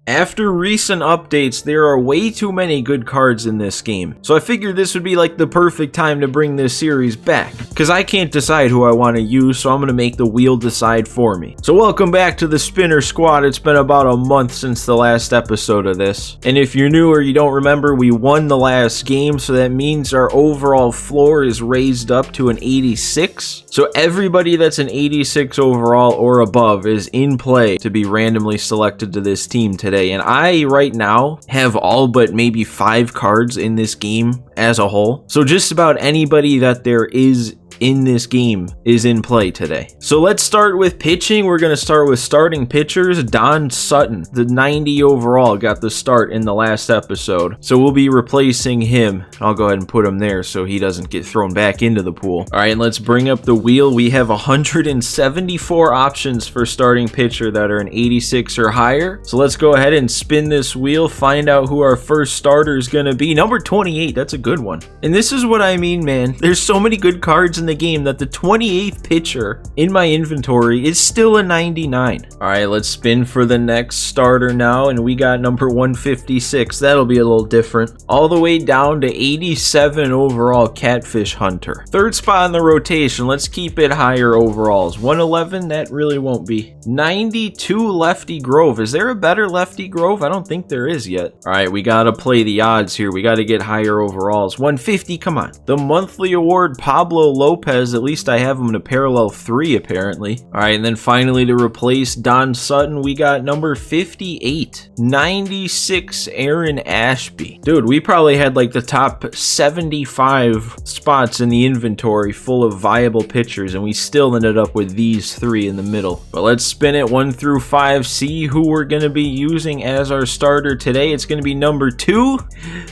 After recent updates, there are way too many good cards in this game, so I figured this would be like the perfect time to bring this series back, because I can't decide who I want to use, so I'm going to make the wheel decide for me. So welcome back to the Spinner Squad. It's been about a month since the last episode of this, and if you're new or you don't remember, we won the last game, so that means our overall floor is raised up to an 86. So everybody that's an 86 overall or above is in play to be randomly selected to this team today. And I right now have all but maybe 5 cards in this game as a whole. So just about anybody that there is in this game is in play today. So let's start with pitching. We're going to start with starting pitchers. Don Sutton, the 90 overall, got the start in the last episode. So we'll be replacing him. I'll go ahead and put him there so he doesn't get thrown back into the pool. All right, and let's bring up the wheel. We have 174 options for starting pitcher that are an 86 or higher. So let's go ahead and spin this wheel, find out who our first starter is going to be. Number 28, that's a good one. And this is what I mean, man. There's so many good cards in the game that the 28th pitcher in my inventory is still a 99. All right, let's spin for the next starter now, and we got number 156. That'll be a little different. All the way down to 87 overall, Catfish Hunter. Third spot in the rotation. Let's keep it higher overalls. 111, that really won't be. 92 Lefty Grove. Is there a better Lefty Grove? I don't think there is yet. All right, we gotta play the odds here. We gotta get higher overalls. 150, come on. The monthly award, Pablo Lopez. At least I have him in a parallel 3 apparently. All right, and then finally to replace Don Sutton, we got number 58, 96 Aaron Ashby. Dude, we probably had like the top 75 spots in the inventory full of viable pitchers, and we still ended up with these 3 in the middle. But let's spin it 1 through 5, see who we're going to be using as our starter today. It's going to be number 2,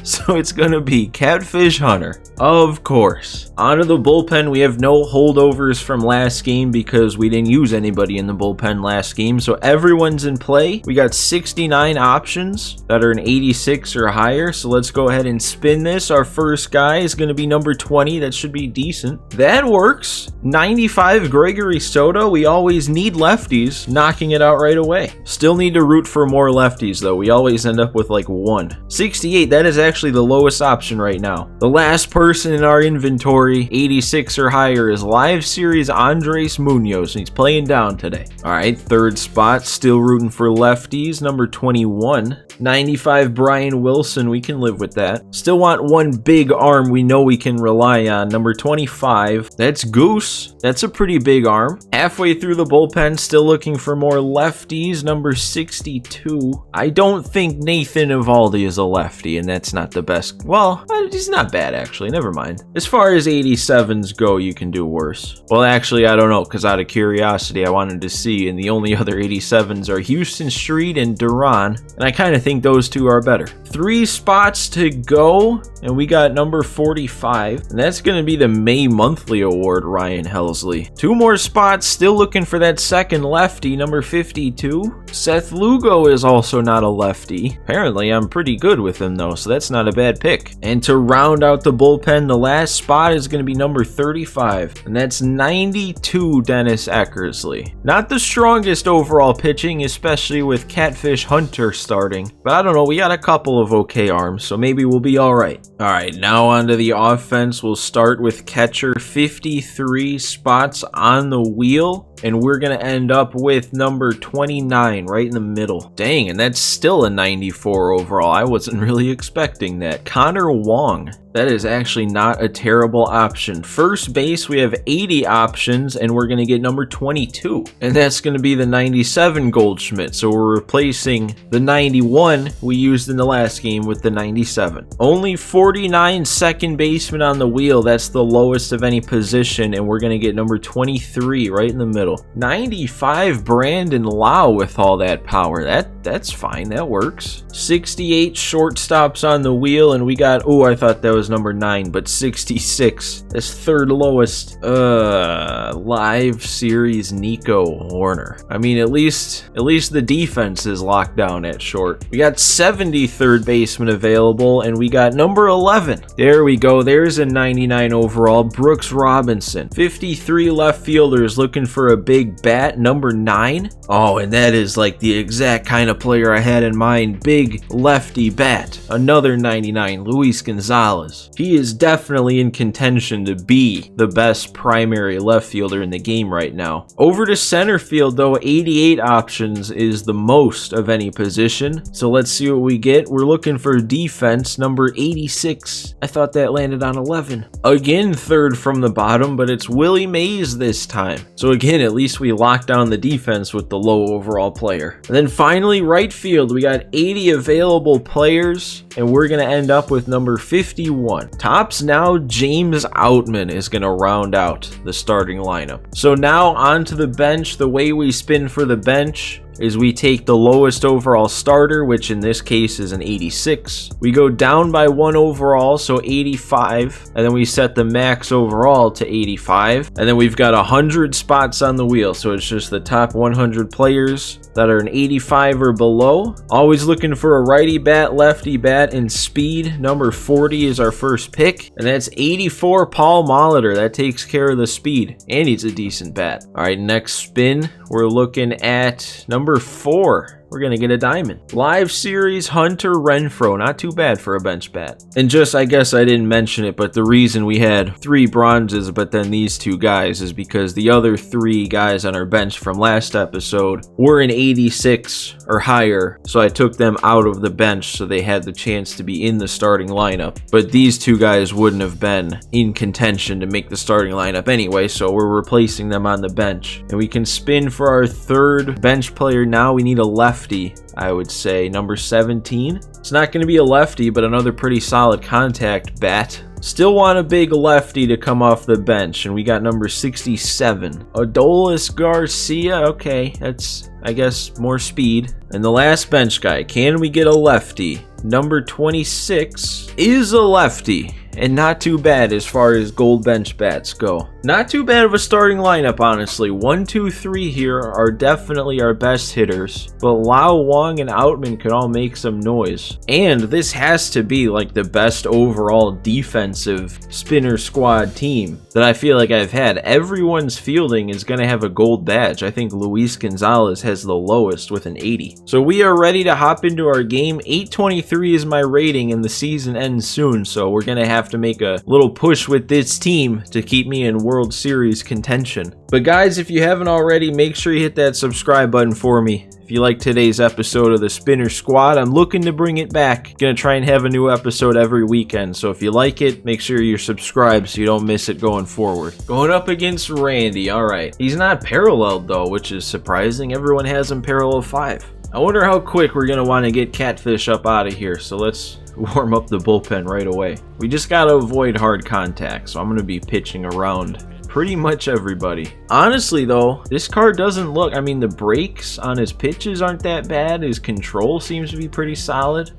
so it's going to be Catfish Hunter, of course. Onto the bullpen. We have no holdovers from last game because we didn't use anybody in the bullpen last game, so everyone's in play. We got 69 options that are an 86 or higher, so let's go ahead and spin this. Our first guy is going to be number 20. That should be decent. That works. 95 Gregory Soto. We always need lefties, knocking it out right away. Still need to root for more lefties though. We always end up with like 1. 68, that is actually the lowest option right now. The last person in our inventory, 86 or higher, is Live Series Andres Munoz, and he's playing down today. All right, third spot, still rooting for lefties. Number 21, 95 Brian Wilson. We can live with that. Still want one big arm we know we can rely on. Number 25, that's Goose. That's a pretty big arm. Halfway through the bullpen, still looking for more lefties. Number 62, I don't think Nathan Eovaldi is a lefty, and that's not the best. Well, he's not bad actually. Never mind. As far as 87s go, you can do worse. Well, actually, I don't know, because out of curiosity, I wanted to see, and the only other 87s are Houston Street and Duran, and I kind of think those 2 are better. 3 spots to go, and we got number 45, and that's going to be the May Monthly Award, Ryan Helsley. 2 more spots, still looking for that second lefty, number 52. Seth Lugo is also not a lefty. Apparently, I'm pretty good with him, though, so that's not a bad pick. And to round out the bullpen, the last spot is going to be number 35, and that's 92 Dennis Eckersley. Not the strongest overall pitching, especially with Catfish Hunter starting, but I don't know, we got a couple of okay arms, so maybe we'll be all right. All right, now onto the offense. We'll start with catcher. 53 spots on the wheel, and we're going to end up with number 29 right in the middle. Dang, and that's still a 94 overall. I wasn't really expecting that. Connor Wong. That is actually not a terrible option. First base, we have 80 options, and we're going to get number 22. And that's going to be the 97 Goldschmidt. So we're replacing the 91 we used in the last game with the 97. Only 49 second baseman on the wheel. That's the lowest of any position, and we're going to get number 23 right in the middle. 95 Brandon Lau with all that power. That's fine. That works. 68 shortstops on the wheel, and we got, oh, I thought that was number 9, but 66. That's third lowest. Live Series Nico Horner. I mean, at least the defense is locked down at short. We got 70 third baseman available, and we got number 11. There we go. There's a 99 overall. Brooks Robinson. 53 left fielders looking for a a big bat, number 9. Oh, and that is like the exact kind of player I had in mind. Big lefty bat. Another 99, Luis Gonzalez. He is definitely in contention to be the best primary left fielder in the game right now. Over to center field though, 88 options is the most of any position. So let's see what we get. We're looking for defense, number 86. I thought that landed on 11. Again, third from the bottom, but it's Willie Mays this time. So again, at least we locked down the defense with the low overall player. And then finally, right field, we got 80 available players, and we're going to end up with number 51. Tops now, James Outman is going to round out the starting lineup. So now onto the bench. The way we spin for the bench is we take the lowest overall starter, which in this case is an 86. We go down by 1 overall, so 85, and then we set the max overall to 85, and then we've got 100 spots on the wheel, so it's just the top 100 players that are an 85 or below. Always looking for a righty bat, lefty bat, and speed. Number 40 is our first pick, and that's 84 Paul Molitor. That takes care of the speed, and he's a decent bat. All right, next spin, we're looking at number 4. We're going to get a diamond. Live series Hunter Renfroe. Not too bad for a bench bat. And just, I guess I didn't mention it, but the reason we had 3 bronzes, but then these 2 guys is because the other 3 guys on our bench from last episode were an 86 or higher. So I took them out of the bench so they had the chance to be in the starting lineup. But these 2 guys wouldn't have been in contention to make the starting lineup anyway. So we're replacing them on the bench. And we can spin for our 3rd bench player now. We need a lefty, I would say, number 17. It's not going to be a lefty, but another pretty solid contact bat. Still want a big lefty to come off the bench, and we got number 67. Adolis Garcia. Okay, that's, I guess, more speed. And the last bench guy, can we get a lefty? Number 26 is a lefty, and not too bad as far as gold bench bats go. Not too bad of a starting lineup, honestly. 1, 2, 3 here are definitely our best hitters, but Lau, Wong, and Outman could all make some noise. And this has to be like the best overall defensive spinner squad team that I feel like I've had. Everyone's fielding is going to have a gold badge. I think Luis Gonzalez has the lowest with an 80. So we are ready to hop into our game. 823 is my rating, and the season ends soon, so we're going to have to make a little push with this team to keep me in World Series contention. But guys, if you haven't already, make sure you hit that subscribe button for me. If you like today's episode of the Spinner Squad, I'm looking to bring it back. Gonna try and have a new episode every weekend, so if you like it, make sure you're subscribed so you don't miss it going forward. Going up against Randy, alright. He's not paralleled though, which is surprising. Everyone has him parallel 5. I wonder how quick we're gonna want to get Catfish up out of here, so let's warm up the bullpen right away. We just gotta avoid hard contact, so I'm gonna be pitching around pretty much everybody. Honestly though, this card doesn't look, I mean, the breaks on his pitches aren't that bad. His control seems to be pretty solid.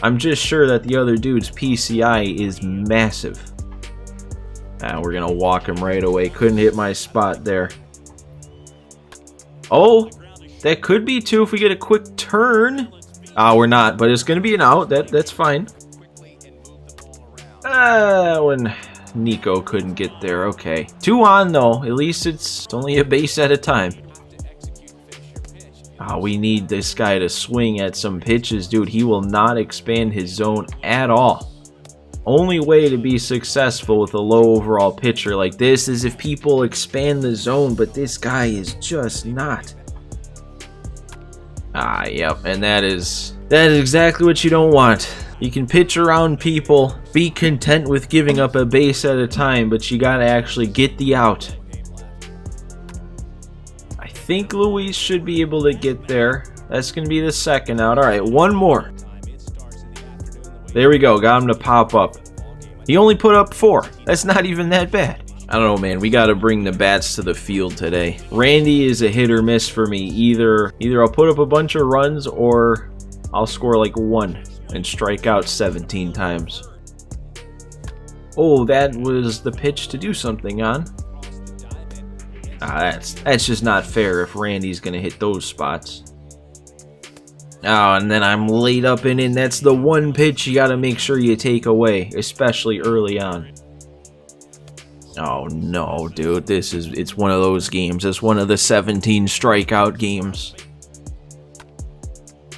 I'm just sure that the other dude's PCI is massive. We're gonna walk him right away. Couldn't hit my spot there. Oh, that could be 2 if we get a quick turn. We're not, but it's gonna be an out. That's fine. When Nico couldn't get there. Okay. 2 on though. At least it's only a base at a time. We need this guy to swing at some pitches, dude. He will not expand his zone at all. Only way to be successful with a low overall pitcher like this is if people expand the zone, but this guy is just not. Yep, and that is exactly what you don't want. You can pitch around people, be content with giving up a base at a time, but you gotta actually get the out. I think Luis should be able to get there. That's gonna be the second out. Alright, 1 more. There we go, got him to pop up. He only put up 4. That's not even that bad. I don't know, man. We got to bring the bats to the field today. Randy is a hit or miss for me. Either I'll put up a bunch of runs or I'll score like 1 and strike out 17 times. Oh, that was the pitch to do something on. That's just not fair if Randy's going to hit those spots. And then I'm laid up in, and that's the one pitch you got to make sure you take away, especially early on. Oh no, dude, it's one of those games. It's one of the 17 strikeout games.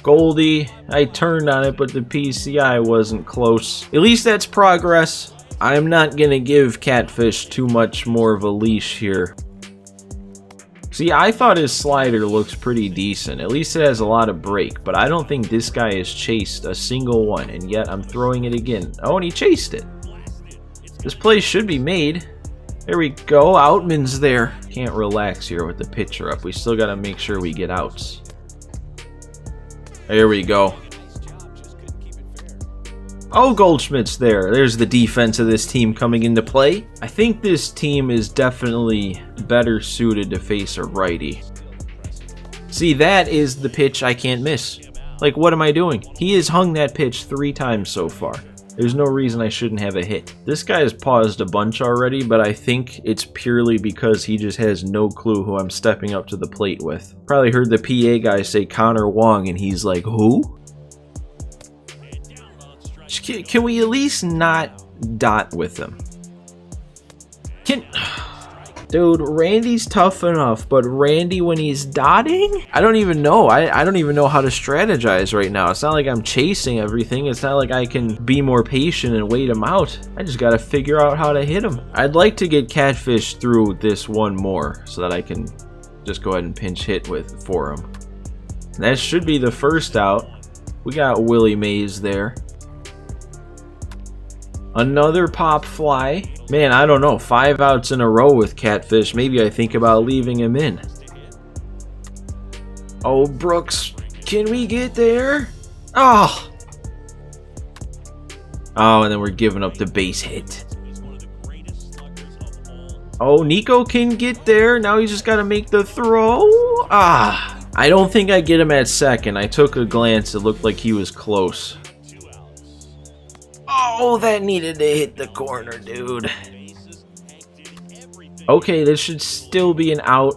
Goldie, I turned on it, but the PCI wasn't close. At least that's progress. I'm not gonna give Catfish too much more of a leash here. See, I thought his slider looks pretty decent. At least it has a lot of break, but I don't think this guy has chased a single one, and yet I'm throwing it again. Oh, and he chased it. This play should be made. There we go. Outman's there. Can't relax here with the pitcher up. We still got to make sure we get outs. There we go. Oh, Goldschmidt's there. There's the defense of this team coming into play. I think this team is definitely better suited to face a righty. See, that is the pitch I can't miss. Like, what am I doing? He has hung that pitch 3 times so far. There's no reason I shouldn't have a hit. This guy has paused a bunch already, but I think it's purely because he just has no clue who I'm stepping up to the plate with. Probably heard the PA guy say Connor Wong, and he's like, who? Can we at least not dot with him? Dude, Randy's tough enough, but Randy when he's dotting? I don't even know. I don't even know how to strategize right now. It's not like I'm chasing everything. It's not like I can be more patient and wait him out. I just gotta figure out how to hit him. I'd like to get Catfish through this one more so that I can just go ahead and pinch hit for him. And that should be the first out. We got Willie Mays there. Another pop fly. Man, I don't know. 5 outs in a row with Catfish. Maybe I think about leaving him in. Oh, Brooks. Can we get there? Oh. Oh, and then we're giving up the base hit. Oh, Nico can get there. Now he's just got to make the throw. Ah. I don't think I get him at second. I took a glance. It looked like he was close. Oh, that needed to hit the corner, dude. Okay, this should still be an out.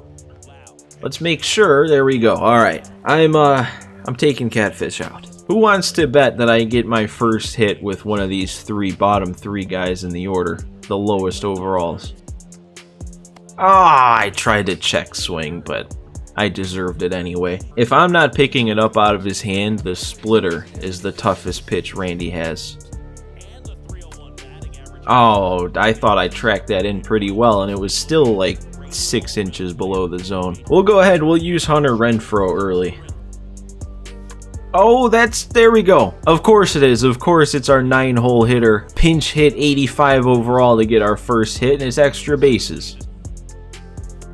Let's make sure. There we go. All right. I'm taking Catfish out. Who wants to bet that I get my first hit with one of these bottom three guys in the order, the lowest overalls? Ah, I tried to check swing, but I deserved it anyway. If I'm not picking it up out of his hand, the splitter is the toughest pitch Randy has. Oh, I thought I tracked that in pretty well, and it was still like 6 inches below the zone. We'll go ahead, we'll use Hunter Renfroe early. Oh, there we go. Of course it is. Of course it's our 9-hole hitter. Pinch hit 85 overall to get our first hit, and it's extra bases.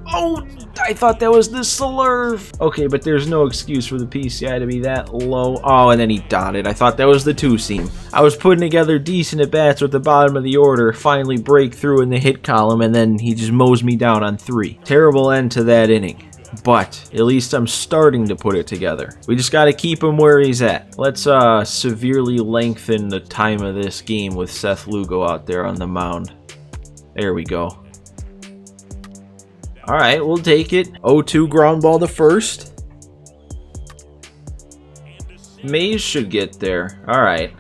Oh, I thought that was the slurve. Okay, but there's no excuse for the PCI to be that low. Oh, and then he dotted. I thought that was the 2-seam. I was putting together decent at-bats with the bottom of the order, finally break through in the hit column, and then he just mows me down on 3. Terrible end to that inning. But at least I'm starting to put it together. We just got to keep him where he's at. Let's severely lengthen the time of this game with Seth Lugo out there on the mound. There we go. All right, we'll take it. 0-2 ground ball to first. Mays should get there. All right.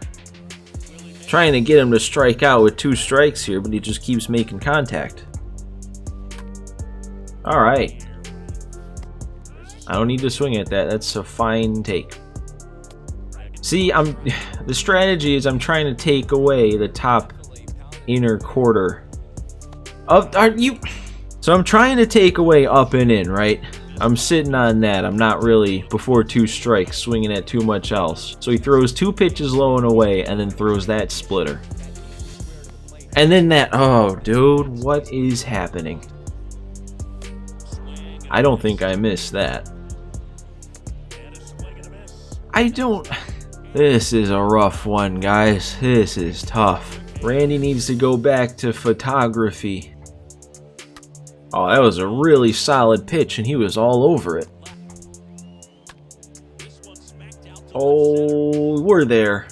Trying to get him to strike out with 2 strikes here, but he just keeps making contact. All right. I don't need to swing at that. That's a fine take. See, the strategy is I'm trying to take away the top inner quarter of So I'm trying to take away up and in, right? I'm sitting on that. I'm not really, before 2 strikes, swinging at too much else. So he throws 2 pitches low and away and then throws that splitter. And then that, oh, dude, what is happening? I don't think I missed that. This is a rough one, guys. This is tough. Randy needs to go back to photography. Oh, that was a really solid pitch, and he was all over it. Oh, we're there.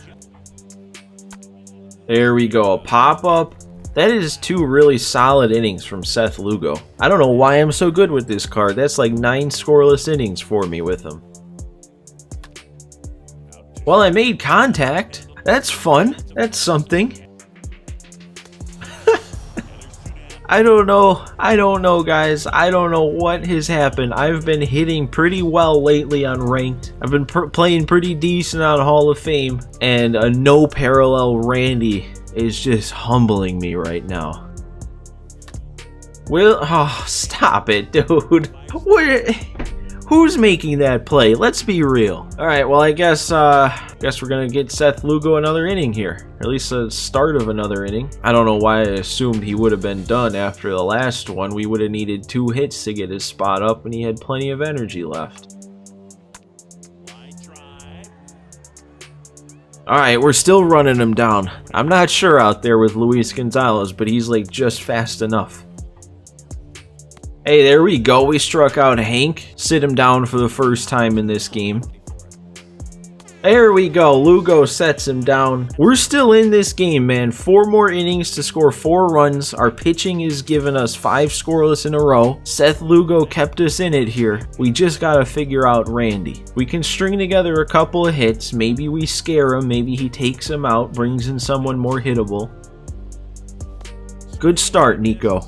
There we go. A pop-up. That is 2 really solid innings from Seth Lugo. I don't know why I'm so good with this card. That's like 9 scoreless innings for me with him. Well, I made contact. That's fun. That's something. I don't know, guys. I don't know what has happened. I've been hitting pretty well lately on ranked. I've been playing pretty decent on Hall of Fame, and a no parallel Randy is just humbling me right now. Oh, stop it, dude. Who's making that play? Let's be real. All right, well, I guess we're gonna get Seth Lugo another inning here, or at least the start of another inning. I don't know why I assumed he would have been done after the last one. We would have needed 2 hits to get his spot up, and he had plenty of energy left. All right, we're still running him down. I'm not sure out there with Luis Gonzalez, but he's like just fast enough. Hey, there we go. We struck out Hank. Sit him down for the first time in this game. There we go. Lugo sets him down. We're still in this game, man. 4 more innings to score 4 runs. Our pitching is giving us 5 scoreless in a row. Seth Lugo kept us in it here. We just got to figure out Randy. We can string together a couple of hits. Maybe we scare him. Maybe he takes him out, brings in someone more hittable. Good start, Nico.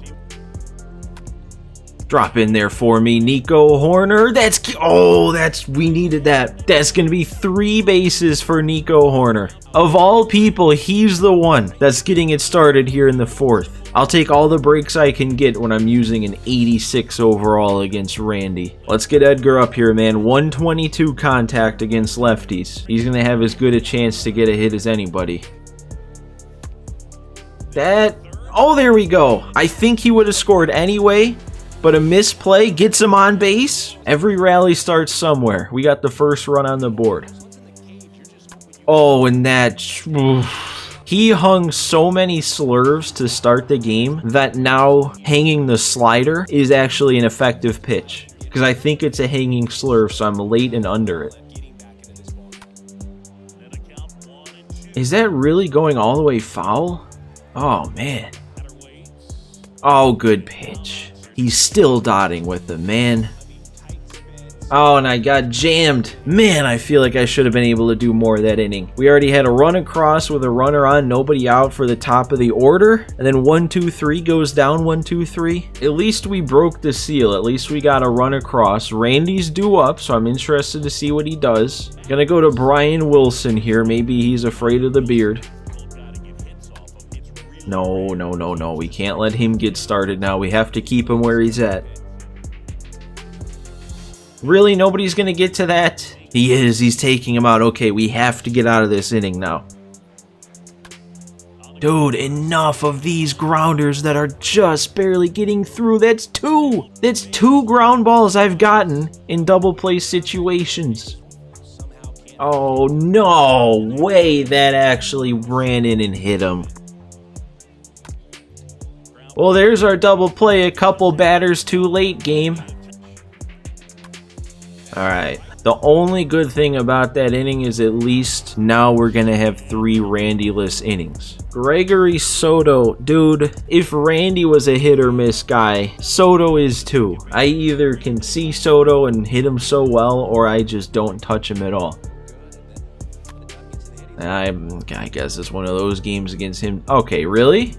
Drop in there for me, Nico Horner. We needed that. That's going to be 3 bases for Nico Horner. Of all people, he's the one that's getting it started here in the 4th. I'll take all the breaks I can get when I'm using an 86 overall against Randy. Let's get Edgar up here, man. 122 contact against lefties. He's going to have as good a chance to get a hit as anybody. Oh, there we go. I think he would have scored anyway, but a misplay gets him on base. Every rally starts somewhere. We got the first run on the board. Oh, and he hung so many slurves to start the game that now hanging the slider is actually an effective pitch, because I think it's a hanging slurve, so I'm late and under it. Is that really going all the way foul? Oh, man. Oh, good pitch. He's still dotting with them, man. Oh, and I got jammed. Man, I feel like I should have been able to do more of that inning. We already had a run across with a runner on, nobody out for the top of the order. And then 1-2-3 goes down 1-2-3. At least we broke the seal. At least we got a run across. Randy's due up, so I'm interested to see what he does. Gonna go to Brian Wilson here. Maybe he's afraid of the beard. No. We can't let him get started now. We have to keep him where he's at. Really? Nobody's going to get to that? He is. He's taking him out. Okay, we have to get out of this inning now. Dude, enough of these grounders that are just barely getting through. That's 2. That's 2 ground balls I've gotten in double play situations. Oh, no way that actually ran in and hit him. Well, there's our double play. A couple batters too late, game. Alright. The only good thing about that inning is at least now we're going to have 3 Randy-less innings. Gregory Soto. Dude, if Randy was a hit or miss guy, Soto is too. I either can see Soto and hit him so well, or I just don't touch him at all. I guess it's one of those games against him. Okay, really?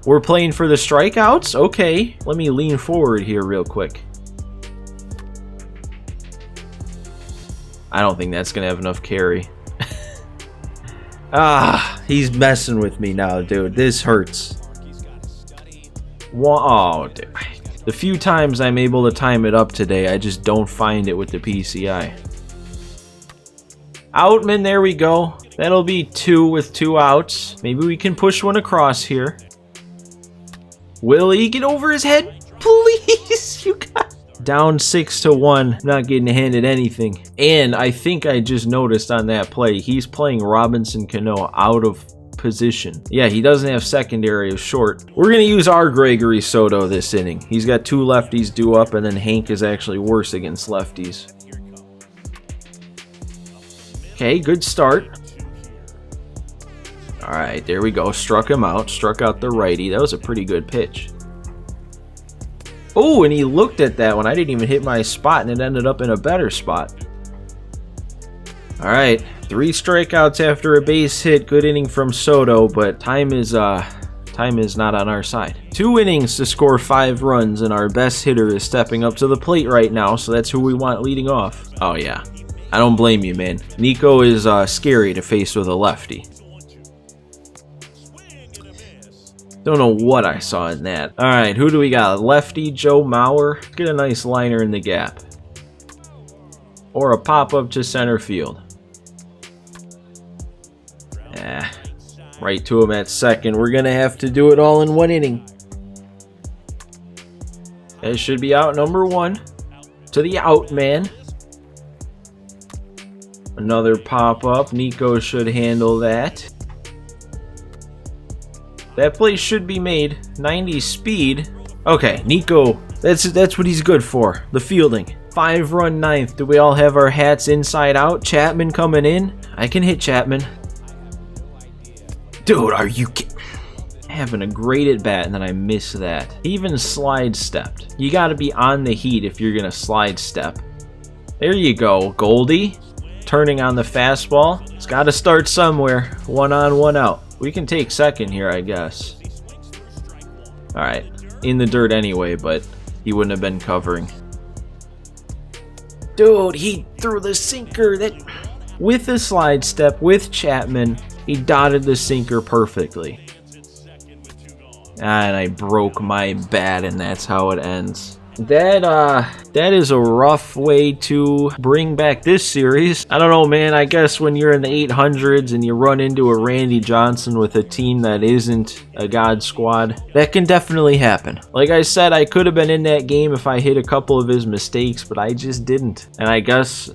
We're playing for the strikeouts? Okay, let me lean forward here real quick. I don't think that's going to have enough carry. He's messing with me now, dude. This hurts. Oh, dude. The few times I'm able to time it up today, I just don't find it with the PCI. Outman, there we go. That'll be 2 with 2 outs. Maybe we can push one across here. Will he get over his head? Please, you got... Down 6-1, not getting handed anything. And I think I just noticed on that play, he's playing Robinson Cano out of position. Yeah, he doesn't have secondary of short. We're going to use our Gregory Soto this inning. He's got 2 lefties due up, and then Hank is actually worse against lefties. Okay, good start. All right, there we go. Struck him out. Struck out the righty. That was a pretty good pitch. Oh, and he looked at that one. I didn't even hit my spot, and it ended up in a better spot. All right, 3 strikeouts after a base hit. Good inning from Soto, but time is Time is not on our side. 2 innings to score 5 runs, and our best hitter is stepping up to the plate right now, so that's who we want leading off. Oh yeah, I don't blame you, man. Nico is scary to face with a lefty. Don't know what I saw in that. Alright, who do we got? Lefty Joe Mauer. Get a nice liner in the gap. Or a pop-up to center field. Right to him at second. We're going to have to do it all in 1 inning. That should be out number 1. To the out man. Another pop-up. Nico should handle that. That play should be made. 90 speed. Okay, Nico, that's what he's good for. The fielding. 5-run 9th. Do we all have our hats inside out? Chapman coming in. I can hit Chapman. Dude, are you kidding? Having a great at bat, and then I miss that. He even slide stepped. You got to be on the heat if you're gonna slide step. There you go, Goldie. Turning on the fastball. It's got to start somewhere. 1 on, 1 out. We can take second here, I guess. All right, in the dirt anyway, but he wouldn't have been covering. Dude, he threw the sinker. That with the slide step with Chapman. He dotted the sinker perfectly. And I broke my bat, and that's how it ends. That is a rough way to bring back this series. I don't know, man. I guess when you're in the 800s and you run into a Randy Johnson with a team that isn't a God squad, that can definitely happen. Like I said, I could have been in that game if I hit a couple of his mistakes, but I just didn't. And I guess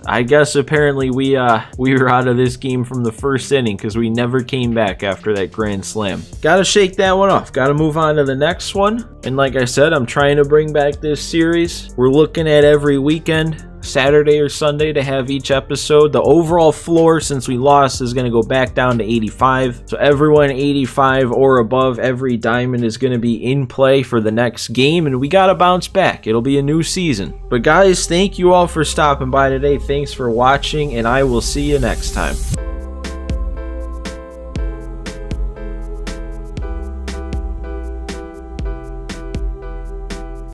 apparently we were out of this game from the first inning because we never came back after that grand slam. Gotta shake that one off. Gotta move on to the next one. And like I said, I'm trying to bring back this series. We're looking at every weekend, Saturday or Sunday, to have each episode. The overall floor, since we lost, is going to go back down to 85. So everyone 85 or above, every diamond is going to be in play for the next game, and we got to bounce back. It'll be a new season. But guys, thank you all for stopping by today. Thanks for watching, and I will see you next time.